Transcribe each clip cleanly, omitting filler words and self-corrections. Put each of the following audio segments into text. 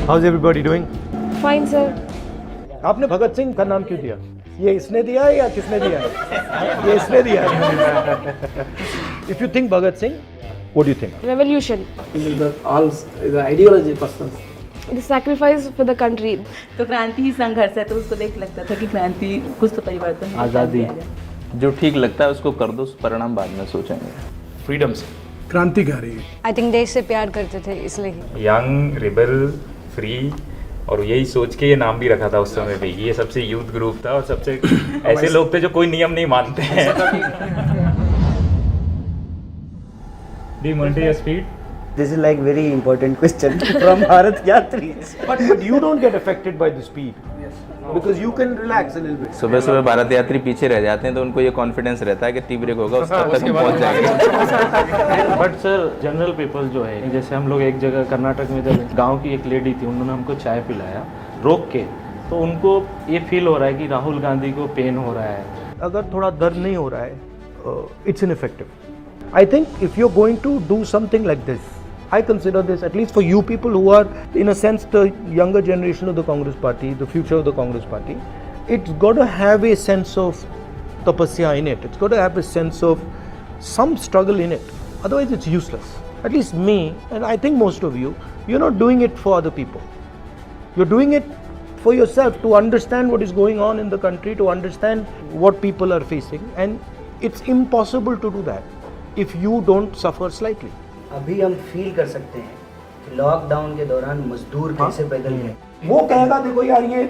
How's everybody doing? Fine, sir. आपने भगत सिंह का नाम क्यों दिया? ये इसने दिया है या किसने दिया है? ये इसने दिया है. If you think Bhagat Singh, what do you think? Revolution. The ideology person. The sacrifice for the country. तो क्रांति ही संघर्ष है, तो उसको देख लगता था कि क्रांति कुछ तो परिवर्तन आज़ादी जो ठीक लगता है उसको कर दो, परिणाम बाद में सोचेंगे. फ्रीडम से क्रांतिकारी. आई थिंक देश से प्यार करते थे इसलिए. यंग रिबल फ्री, और यही सोच के ये नाम भी रखा था उस समय पे. ये सबसे यूथ ग्रुप था और सबसे ऐसे लोग थे जो कोई नियम नहीं मानते हैं. Speed. This is like very important question from Bharat Yatris. But you don't get affected by the speed. Yes. Because you can relax a little bit. सुबह सुबह भारत यात्री पीछे रह जाते हैं तो उनको ये कॉन्फिडेंस रहता है कि टी ब्रेक होगा उसके तक हम पहुंच जाएंगे. बट सर जनरल पीपल जो है, जैसे हम लोग एक जगह कर्नाटक में जब गांव की एक लेडी थी, उन्होंने हमको चाय पिलाया रोक के, तो उनको ये फील हो रहा है कि राहुल गांधी को पेन हो रहा है. अगर थोड़ा दर्द नहीं हो रहा है, it's ineffective. I think if you're going to do something like this, I consider this, at least for you people who are in a sense the younger generation of the Congress party, the future of the Congress party, it's got to have a sense of tapasya in it. It's got to have a sense of some struggle in it. Otherwise it's useless. At least me, and I think most of you, you're not doing it for other people. You're doing it for yourself, to understand what is going on in the country, to understand what people are facing, and it's impossible to do that if you don't suffer slightly. अभी हम feel कर सकते हैं कि lockdown के दौरान मजदूर कैसे पैदल गए. वो कहेगा देखो यार ये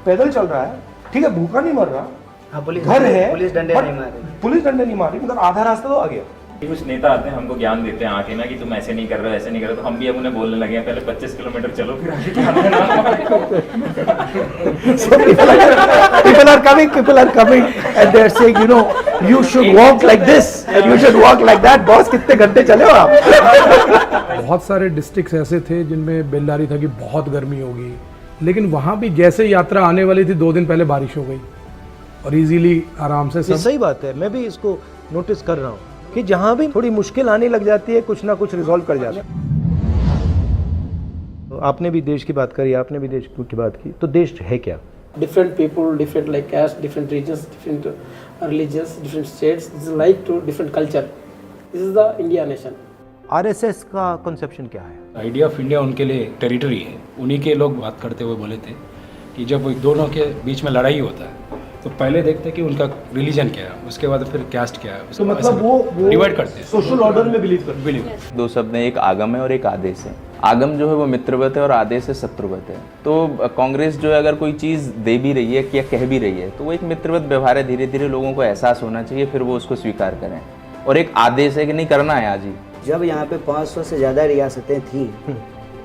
पैदल चल रहा है, ठीक है, भूखा नहीं मर रहा. हाँ, पुलिस घर है, पुलिस डंडे नहीं मार रही. पुलिस डंडे नहीं मार रही, मगर आधा रास्ता तो आ गया. कुछ नेता आते हैं हमको ज्ञान देते हैं आके ना कि तुम ऐसे नहीं कर रहे हो, ऐसे नहीं कर रहे हो, तो हम भी अब उन्हें बोलने लगे हैं पहले 25 किलोमीटर चलो फिर आगे क्या So people are coming and they're saying, you know, you should walk like this and you should walk like that. Boss कितने घंटे चले हो आप? बहुत सारे डिस्ट्रिक्ट्स ऐसे थे जिनमें बेलदारी था कि बहुत गर्मी होगी, लेकिन वहाँ भी जैसे यात्रा आने वाली थी 2 दिन पहले बारिश हो गई और इजीली आराम से ये सब. सही बात है, मैं भी इसको नोटिस कर रहा हूँ कि जहाँ भी थोड़ी मुश्किल आने लग जाती है, कुछ ना कुछ रिजॉल्व कर जाता है. आपने भी देश की बात करी, आपने भी देश की बात की, तो देश है क्या? Different people, different like caste, different regions, different religions, different states. This is like to different culture. This is the India nation. RSS का कंसेप्शन क्या है? आइडिया ऑफ इंडिया उनके लिए टेरिटरी है. उन्हीं के लोग बात करते हुए बोले थे कि जब दोनों के बीच में लड़ाई होता है तो पहले देखते कि उनका रिलीजन क्या है, उसके बाद फिर कैस्ट क्या है, तो मतलब वो डिवाइड करते हैं. सोशल ऑर्डर में बिलीव करते हैं. दो शब्द हैं, एक आगम है और एक आदेश है. आगम जो है वो मित्रवत है और आदेश है शत्रुवत है. तो कांग्रेस जो है अगर कोई चीज़ दे भी रही है या कह भी रही है तो वो एक मित्रवत व्यवहार है. धीरे धीरे लोगों को एहसास होना चाहिए, फिर वो उसको स्वीकार करें. और एक आदेश है कि नहीं करना है आज ही. जब यहाँ पे 500 से ज़्यादा रियासतें थी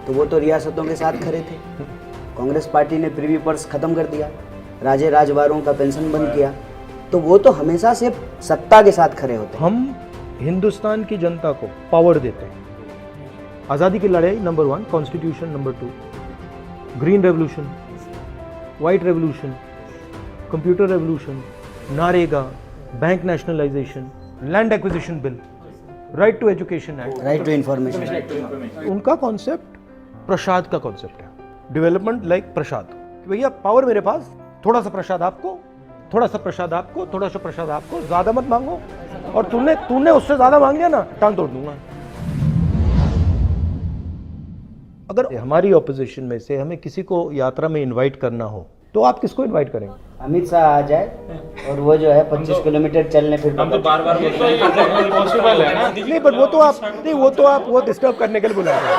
तो वो तो रियासतों के साथ खड़े थे. कांग्रेस पार्टी ने प्रीवी पर्स खत्म कर दिया, राजे राजवारों का पेंशन बंद किया, तो वो तो हमेशा से सत्ता के साथ खड़े होते हैं. हम हिंदुस्तान की जनता को पावर देते हैं. आज़ादी की लड़ाई number 1, constitution number 2, green revolution, white revolution, computer revolution, NREGA, bank nationalisation, land acquisition bill, right to education act, right to information. उनका कॉन्सेप्ट प्रसाद का कॉन्सेप्ट है. Development like Prasad. भैया पावर मेरे पास, थोड़ा सा प्रसाद आपको, थोड़ा सा प्रसाद आपको, थोड़ा सा प्रसाद आपको, ज्यादा मत मांगो, और तूने उससे ज्यादा मांग लिया ना, टांग तोड़ दूंगा. अगर हमारी ऑपोजिशन में से हमें किसी को यात्रा में इनवाइट करना हो तो आप किसको इनवाइट करेंगे? अमित शाह आ जाए और वो जो है 25 किलोमीटर चलने फिर हम तो बार-बार पॉसिबल है ना. नहीं, पर वो तो आप वो डिस्टर्ब करने के लिए बुला रहे हैं.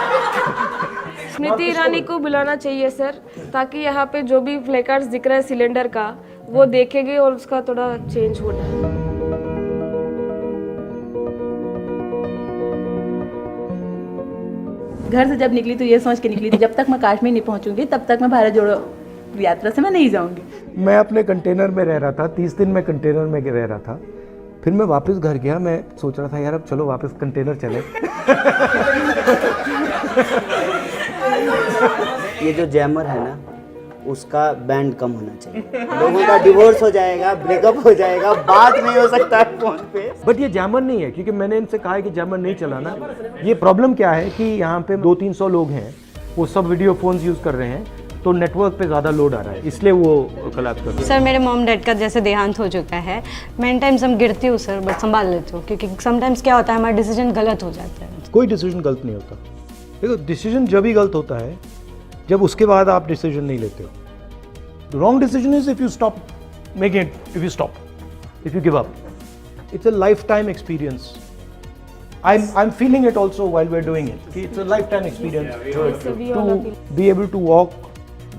स्मृति ईरानी को बुलाना चाहिए सर, ताकि यहाँ पे जो भी फ्लैकार्ड्स दिख रहा है सिलेंडर का, वो देखेंगे और उसका थोड़ा चेंज होना है. घर से जब निकली तो ये सोच के निकली थी जब तक मैं कश्मीर नहीं पहुंचूंगी तब तक मैं भारत जोड़ो यात्रा से मैं नहीं जाऊंगी. मैं अपने कंटेनर में रह रहा था, 30 दिन मैं कंटेनर में रह रहा था. फिर मैं वापस घर गया, मैं सोच रहा था यार अब चलो वापस कंटेनर चले. ये जो जैमर है ना, उसका बैंड कम होना चाहिए. लोगों का डिवोर्स हो जाएगा, ब्रेकअप हो जाएगा, बात नहीं हो सकता है फोन पे. बट ये जैमर नहीं है, क्योंकि मैंने इनसे कहा है कि जैमर नहीं चलाना. ये प्रॉब्लम क्या है कि यहाँ पे 200-300 लोग हैं वो सब वीडियो फोन्स यूज़ कर रहे हैं, तो नेटवर्क पे ज़्यादा लोड आ रहा है, इसलिए वो कोलैप्स कर रहे हैं। सर मेरे मॉम डैड का जैसे देहांत हो चुका है, मैनी टाइम्स हम गिरती हूँ सर, बट संभाल लेती हूँ, क्योंकि समटाइम्स क्या होता है हमारा डिसीजन गलत हो जाता है। कोई डिसीजन गलत नहीं होता। देखो, डिसीजन जब ही गलत होता है जब उसके बाद आप डिसीजन नहीं लेते हो। The wrong decision is if you stop making it, if you stop, if you give up. It's a life time experience. I'm feeling it also while we're doing it. It's a lifetime experience to be able to walk,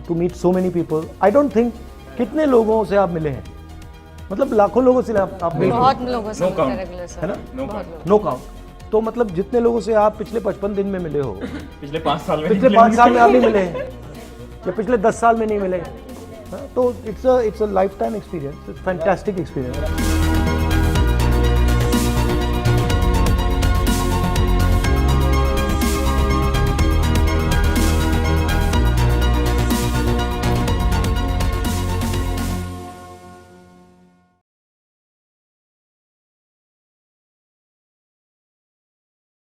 to meet so many people. I don't think कितने लोगों से आप मिले हैं, मतलब लाखों लोगों से आप मिले हैं, बहुत लोगों से मिलते हैं रेगुलर सर, है ना? No count. तो मतलब जितने लोगों से आप पिछले 55 दिन में मिले हो, पिछले 5 साल में आप नहीं मिले, या पिछले 10 साल में नहीं मिले, हाँ, तो it's a lifetime experience. It's a fantastic experience.